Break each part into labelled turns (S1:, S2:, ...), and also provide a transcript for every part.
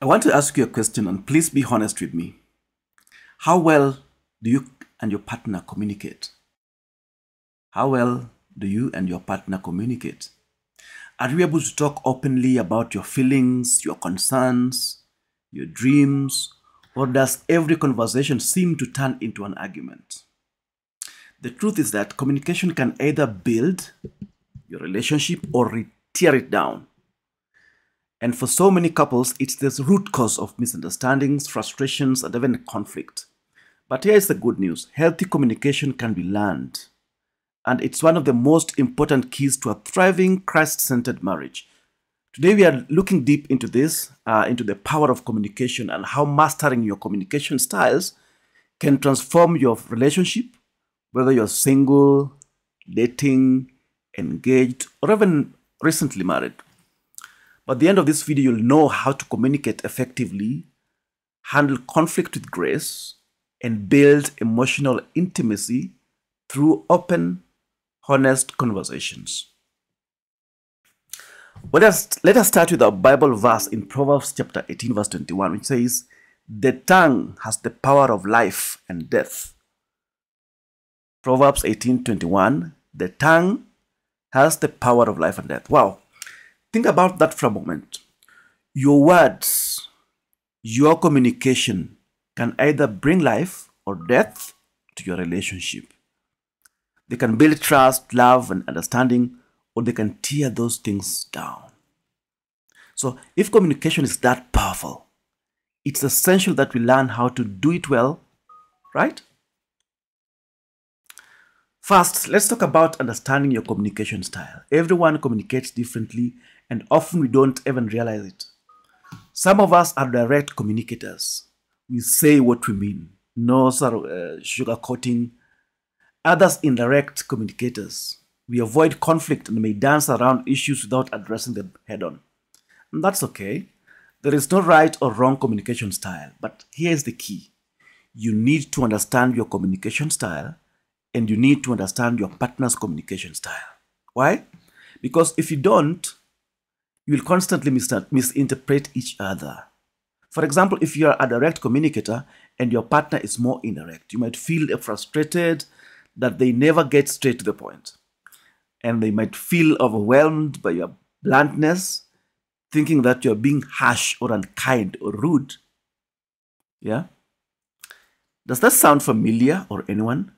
S1: I want to ask you a question, and please be honest with me. How well do you and your partner communicate? How well do you and your partner communicate? Are you able to talk openly about your feelings, your concerns, your dreams, or does every conversation seem to turn into an argument? The truth is that communication can either build your relationship or tear it down. And for so many couples, it's this root cause of misunderstandings, frustrations, and even conflict. But here is the good news. Healthy communication can be learned. And it's one of the most important keys to a thriving, Christ-centered marriage. Today we are looking deep into this, into the power of communication and how mastering your communication styles can transform your relationship, whether you're single, dating, engaged, or even recently married. By the end of this video, you'll know how to communicate effectively, handle conflict with grace, and build emotional intimacy through open, honest conversations. Let us start with our Bible verse in Proverbs chapter 18, verse 21, which says, "The tongue has the power of life and death." Proverbs 18:21, "The tongue has the power of life and death." Wow. Think about that for a moment. Your words, your communication can either bring life or death to your relationship. They can build trust, love, and understanding, or they can tear those things down. So if communication is that powerful, it's essential that we learn how to do it well, right? First, let's talk about understanding your communication style. Everyone communicates differently, and often we don't even realize it. Some of us are direct communicators. We say what we mean, no sugarcoating. Others indirect communicators. We avoid conflict and may dance around issues without addressing them head on. And that's okay. There is no right or wrong communication style, but here's the key. You need to understand your communication style, and you need to understand your partner's communication style. Why? Because if you don't, you will constantly misinterpret each other. For example, if you are a direct communicator and your partner is more indirect, you might feel frustrated that they never get straight to the point. And they might feel overwhelmed by your bluntness, thinking that you're being harsh or unkind or rude. Yeah? Does that sound familiar or anyone?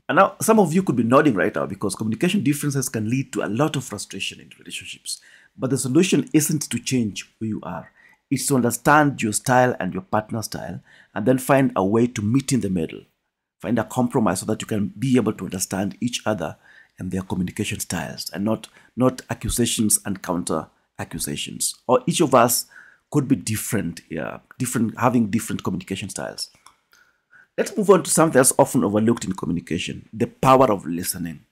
S1: And now some of you could be nodding right now because communication differences can lead to a lot of frustration in relationships. But the solution isn't to change who you are. It's to understand your style and your partner's style and then find a way to meet in the middle. Find a compromise so that you can be able to understand each other and their communication styles and not accusations and counter accusations. Or each of us could be different, having different communication styles. Let's move on to something that's often overlooked in communication, the power of listening.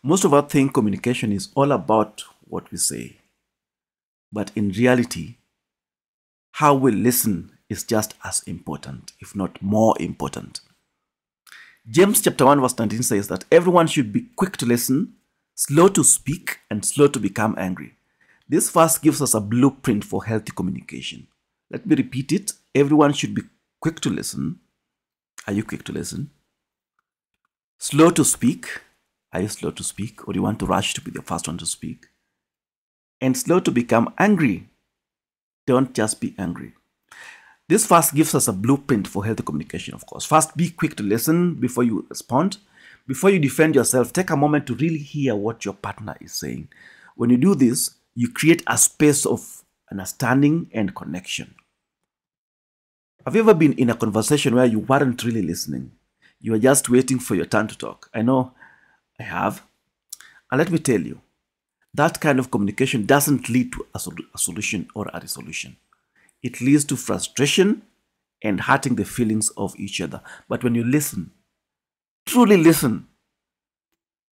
S1: Most of us think communication is all about what we say. But in reality, how we listen is just as important, if not more important. James chapter 1 verse 19 says that everyone should be quick to listen, slow to speak, and slow to become angry. This verse gives us a blueprint for healthy communication. Let me repeat it. Everyone should be quick to listen. Are you quick to listen? Slow to speak. Are you slow to speak? Or do you want to rush to be the first one to speak? And slow to become angry. Don't just be angry. This verse gives us a blueprint for healthy communication, of course. First, be quick to listen before you respond. Before you defend yourself, take a moment to really hear what your partner is saying. When you do this, you create a space of understanding and connection. Have you ever been in a conversation where you weren't really listening? You were just waiting for your turn to talk. I know I have. And let me tell you, that kind of communication doesn't lead to a solution or a resolution. It leads to frustration and hurting the feelings of each other. But when you listen, truly listen,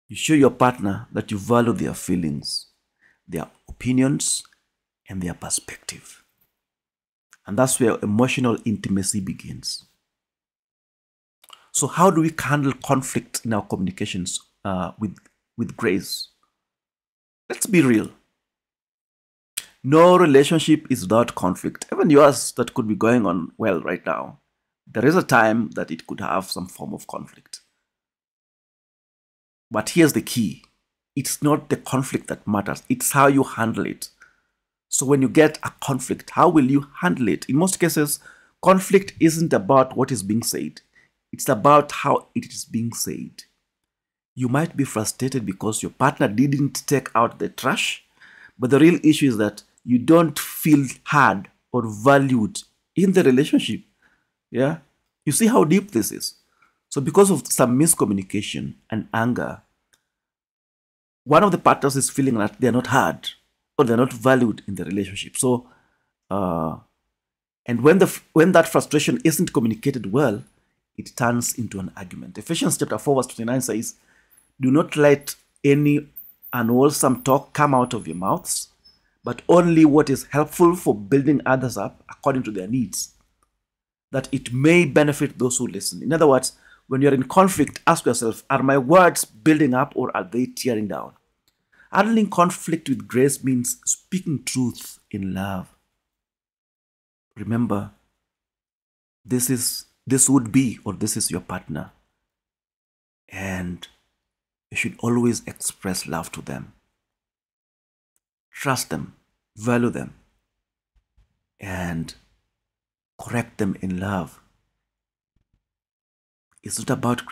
S1: you show your partner that you value their feelings, their opinions, and their perspective. And that's where emotional intimacy begins. So how do we handle conflict in our communications with grace? Let's be real. No relationship is without conflict. Even yours that could be going on well right now. There is a time that it could have some form of conflict. But here's the key. It's not the conflict that matters. It's how you handle it. So when you get a conflict, how will you handle it? In most cases, conflict isn't about what is being said. It's about how it is being said. You might be frustrated because your partner didn't take out the trash, but the real issue is that you don't feel heard or valued in the relationship. Yeah? You see how deep this is? So because of some miscommunication and anger, one of the partners is feeling that they're not heard or they're not valued in the relationship. So, and when that frustration isn't communicated well, it turns into an argument. Ephesians chapter 4 verse 29 says, "Do not let any unwholesome talk come out of your mouths, but only what is helpful for building others up according to their needs, that it may benefit those who listen." In other words, when you're in conflict, ask yourself, are my words building up or are they tearing down? Handling conflict with grace means speaking truth in love. Remember, this is your partner, and you should always express love to them. Trust them, value them, and correct them in love. It's about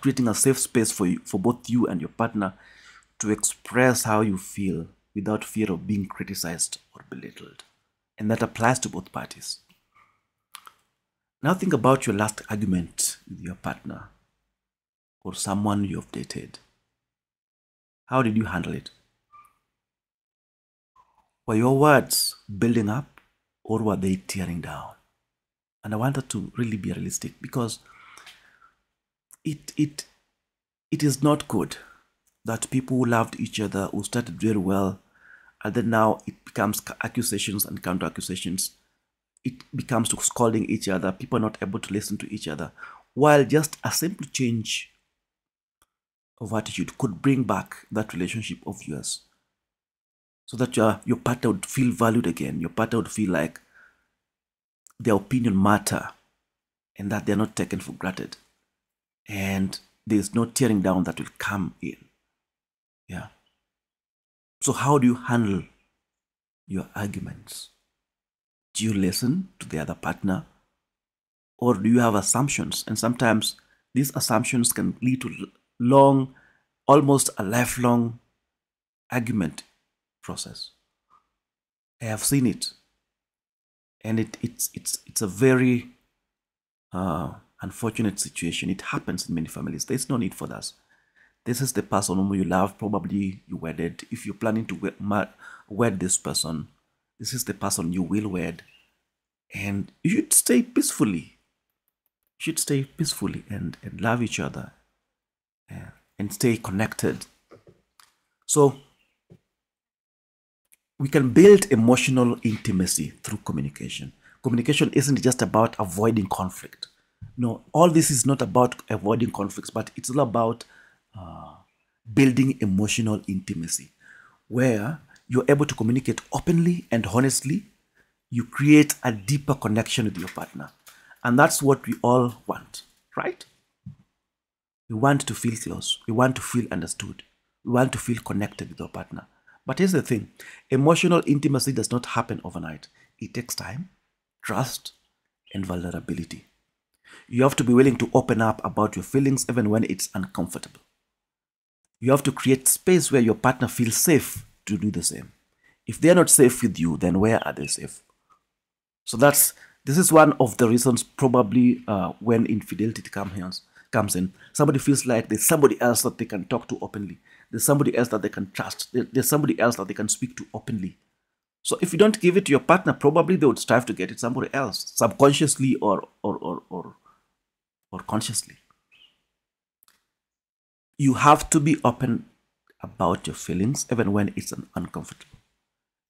S1: creating a safe space for both you and your partner to express how you feel without fear of being criticized or belittled. And that applies to both parties. Now think about your last argument with your partner or someone you have dated. How did you handle it? Were your words building up or were they tearing down? And I wanted to really be realistic, because it is not good that people who loved each other, who started very well, and then now it becomes accusations and counter accusations. It becomes to scolding each other. People are not able to listen to each other, while just a simple change of attitude could bring back that relationship of yours, so that your partner would feel valued again. Your partner would feel like their opinion matter and that they're not taken for granted, and there's no tearing down that will come in. Yeah. So how do you handle your arguments? Do you listen to the other partner, or do you have assumptions? And sometimes these assumptions can lead to long, almost a lifelong argument process. I have seen it, and it's a very unfortunate situation. It happens in many families. There's no need for that. This is the person whom you love, probably you wedded. If you're planning to wed this person, this is the person you will wed. And you should stay peacefully. You should stay peacefully and love each other, and stay connected. So we can build emotional intimacy through communication. Communication isn't just about avoiding conflict. No, all this is not about avoiding conflicts, but it's all about building emotional intimacy, where you're able to communicate openly and honestly. You create a deeper connection with your partner. And that's what we all want, right? We want to feel close. We want to feel understood. We want to feel connected with our partner. But here's the thing. Emotional intimacy does not happen overnight. It takes time, trust, and vulnerability. You have to be willing to open up about your feelings even when it's uncomfortable. You have to create space where your partner feels safe to do the same. If they're not safe with you, then where are they safe? So this is one of the reasons probably when infidelity comes in. Somebody feels like there's somebody else that they can talk to openly. There's somebody else that they can trust. There's somebody else that they can speak to openly. So if you don't give it to your partner, probably they would strive to get it somebody else, subconsciously or consciously. You have to be open about your feelings, even when it's uncomfortable.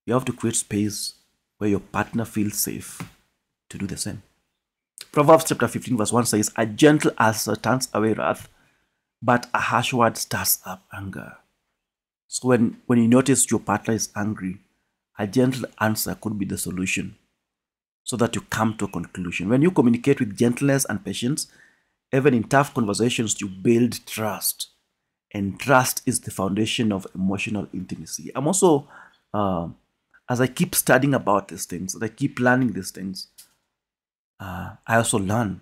S1: You have to create space where your partner feels safe to do the same. Proverbs chapter 15 verse 1 says, "A gentle answer turns away wrath, but a harsh word stirs up anger." So when you notice your partner is angry, a gentle answer could be the solution so that you come to a conclusion. When you communicate with gentleness and patience, even in tough conversations, you build trust. And trust is the foundation of emotional intimacy. I'm also, as I keep studying about these things, as I keep learning these things, I also learn.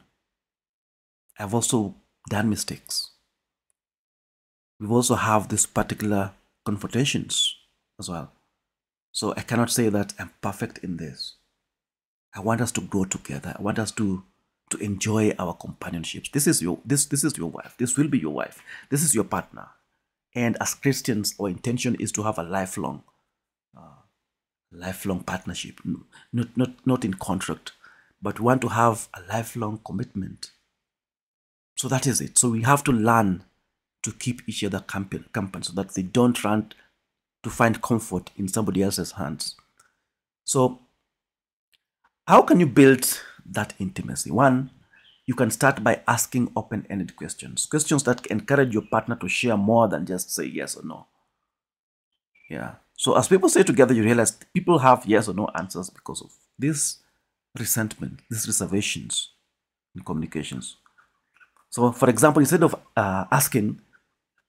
S1: I've also done mistakes. We also have these particular confrontations as well. So I cannot say that I'm perfect in this. I want us to grow together. I want us to enjoy our companionships. This is your wife. This will be your wife. This is your partner. And as Christians, our intention is to have a lifelong partnership, not in contract, but we want to have a lifelong commitment. So that is it. So we have to learn to keep each other company so that they don't run to find comfort in somebody else's hands. So how can you build that intimacy? One, you can start by asking open-ended questions that encourage your partner to share more than just say yes or no. Yeah. So as people say together, you realize people have yes or no answers because of this resentment, these reservations in communications. So for example, instead of asking,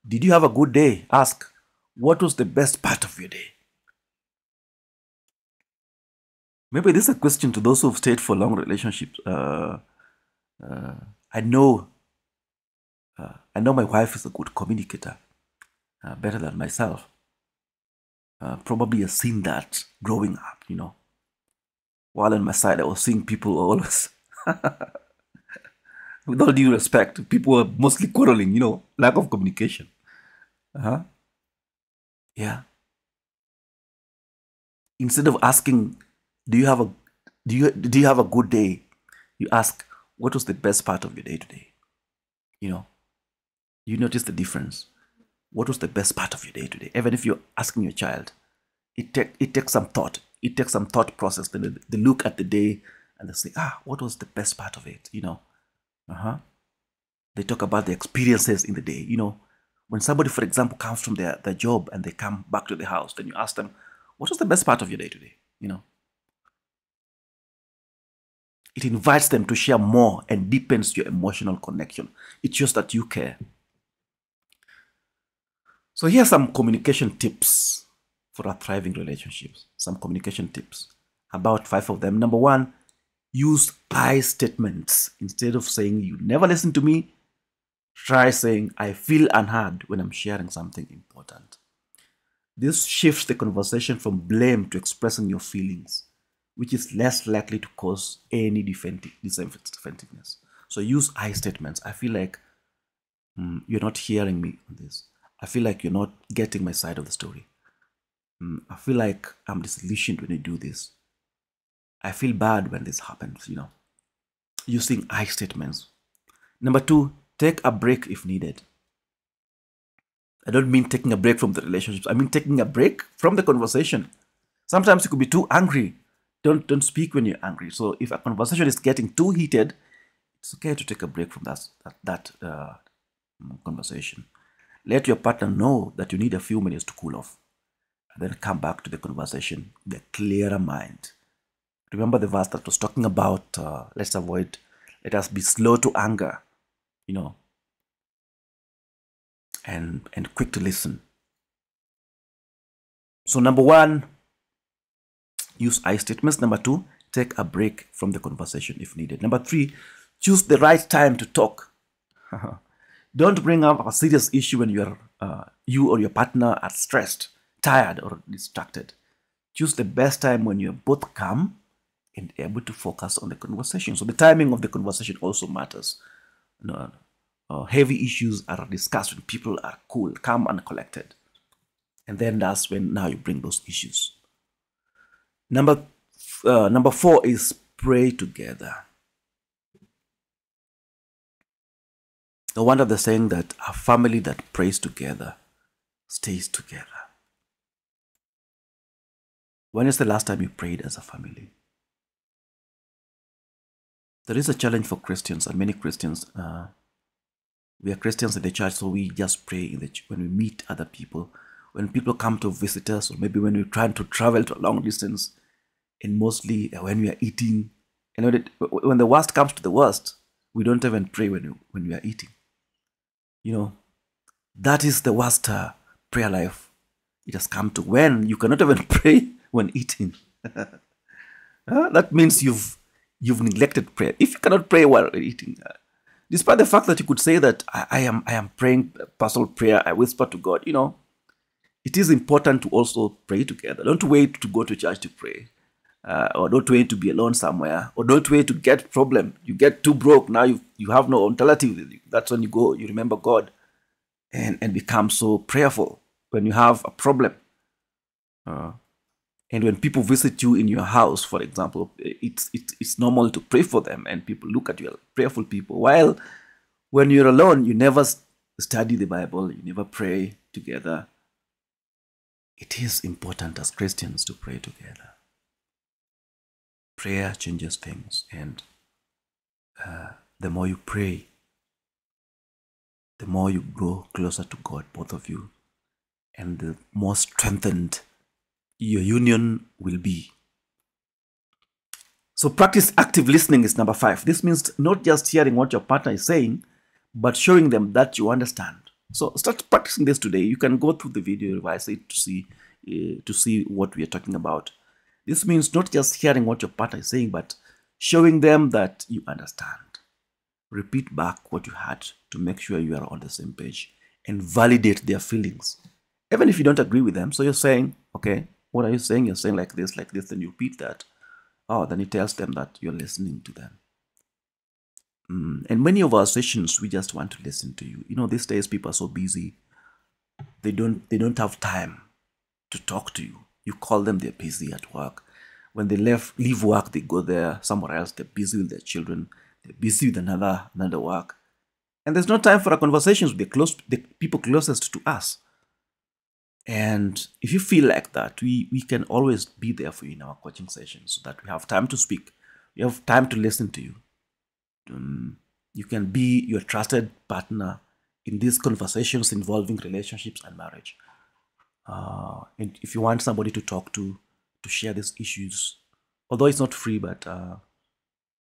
S1: did you have a good day? Ask, what was the best part of your day? Maybe this is a question to those who've stayed for long relationships. I know my wife is a good communicator, better than myself. Probably has seen that growing up, While on my side, I was seeing people always, with all due respect, people were mostly quarreling, lack of communication. Yeah. Instead of asking, do you have a good day? You ask, what was the best part of your day today? You notice the difference. What was the best part of your day today? Even if you're asking your child, it takes some thought. It takes some thought process. Then they look at the day and they say, what was the best part of it? They talk about the experiences in the day. When somebody, for example, comes from their job and they come back to the house, then you ask them, what was the best part of your day today? It invites them to share more and deepens your emotional connection. It shows that you care. So here are some communication tips for a thriving relationships. Some communication tips. About 5 of them. Number 1, use I statements. Instead of saying you never listen to me, try saying I feel unheard when I'm sharing something important. This shifts the conversation from blame to expressing your feelings, which is less likely to cause any defensiveness. So use I statements. I feel like you're not hearing me on this. I feel like you're not getting my side of the story. I feel like I'm disillusioned when you do this. I feel bad when this happens, Using I statements. Number 2, take a break if needed. I don't mean taking a break from the relationships. I mean taking a break from the conversation. Sometimes you could be too angry. Don't speak when you're angry. So if a conversation is getting too heated, it's okay to take a break from that conversation. Let your partner know that you need a few minutes to cool off, and then come back to the conversation with a clearer mind. Remember the verse that was talking about let us be slow to anger, and quick to listen. So number 1, use I statements. Number 2, take a break from the conversation if needed. Number 3, choose the right time to talk. Don't bring up a serious issue when you or your partner are stressed, tired, or distracted. Choose the best time when you're both calm and able to focus on the conversation. So the timing of the conversation also matters. Heavy issues are discussed when people are cool, calm, and collected. And then that's when now you bring those issues. Number 4 is pray together. No wonder they're saying that a family that prays together stays together. When is the last time you prayed as a family? There is a challenge for Christians, and many Christians, we are Christians in the church, so we just pray when we meet other people. when people come to visit us, or maybe when we're trying to travel to a long distance, and mostly when we are eating. And when the worst comes to the worst, we don't even pray when we are eating. That is the worst prayer life it has come to, when you cannot even pray when eating. That means you've neglected prayer. If you cannot pray while eating, despite the fact that you could say that I am praying personal prayer, I whisper to God, it is important to also pray together. Don't wait to go to church to pray, or don't wait to be alone somewhere, or don't wait to get problem. You get too broke, now you have no alternative. That's when you go, you remember God, and become so prayerful when you have a problem. And when people visit you in your house, for example, it's normal to pray for them, and people look at you as prayerful people. While when you're alone, you never study the Bible, you never pray together. It is important as Christians to pray together. Prayer changes things, and the more you pray, the more you grow closer to God, both of you, and the more strengthened your union will be. So practice active listening is number 5. This means not just hearing what your partner is saying, but showing them that you understand. So start practicing this today. You can go through the video, revise it to see what we are talking about. This means not just hearing what your partner is saying, but showing them that you understand. Repeat back what you had to make sure you are on the same page, and validate their feelings, even if you don't agree with them. So you're saying, okay, what are you saying? You're saying like this, then you repeat that. Oh, then it tells them that you're listening to them. And many of our sessions, we just want to listen to you. These days people are so busy. They don't have time to talk to you. You call them, they're busy at work. When they leave work, they go there somewhere else. They're busy with their children. They're busy with another work. And there's no time for our conversations with the people closest to us. And if you feel like that, we can always be there for you in our coaching sessions, so that we have time to speak. We have time to listen to you. You can be your trusted partner in these conversations involving relationships and marriage. And if you want somebody to talk to share these issues, although it's not free, but a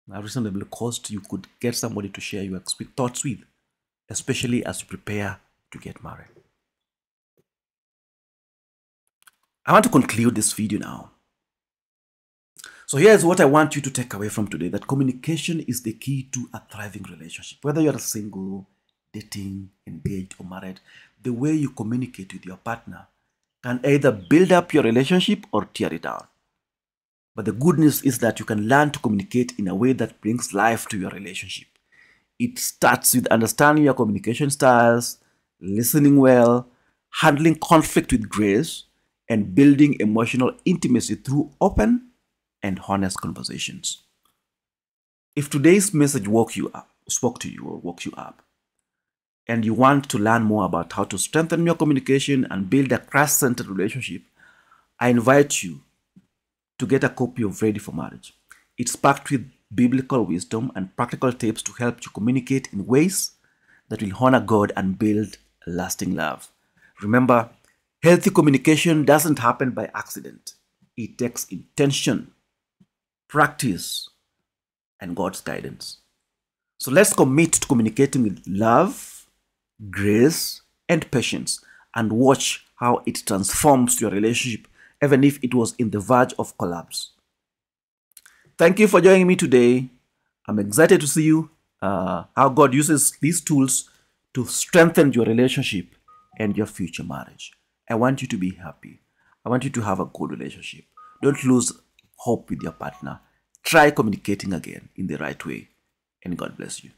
S1: reasonable cost, you could get somebody to share your thoughts with, especially as you prepare to get married. I want to conclude this video now. So here's what I want you to take away from today, that communication is the key to a thriving relationship. Whether you're single, dating, engaged, or married, the way you communicate with your partner can either build up your relationship or tear it down. But the good news is that you can learn to communicate in a way that brings life to your relationship. It starts with understanding your communication styles, listening well, handling conflict with grace, and building emotional intimacy through open and honest conversations. If today's message spoke to you or woke you up, and you want to learn more about how to strengthen your communication and build a Christ-centered relationship, I invite you to get a copy of Ready for Marriage. It's packed with biblical wisdom and practical tips to help you communicate in ways that will honor God and build lasting love. Remember, healthy communication doesn't happen by accident. It takes intention, practice, and God's guidance. So let's commit to communicating with love, grace, and patience, and watch how it transforms your relationship, even if it was in the verge of collapse. Thank you for joining me today. I'm excited to see you, how God uses these tools to strengthen your relationship and your future marriage. I want you to be happy. I want you to have a good relationship. Don't lose hope with your partner. Try communicating again in the right way, and God bless you.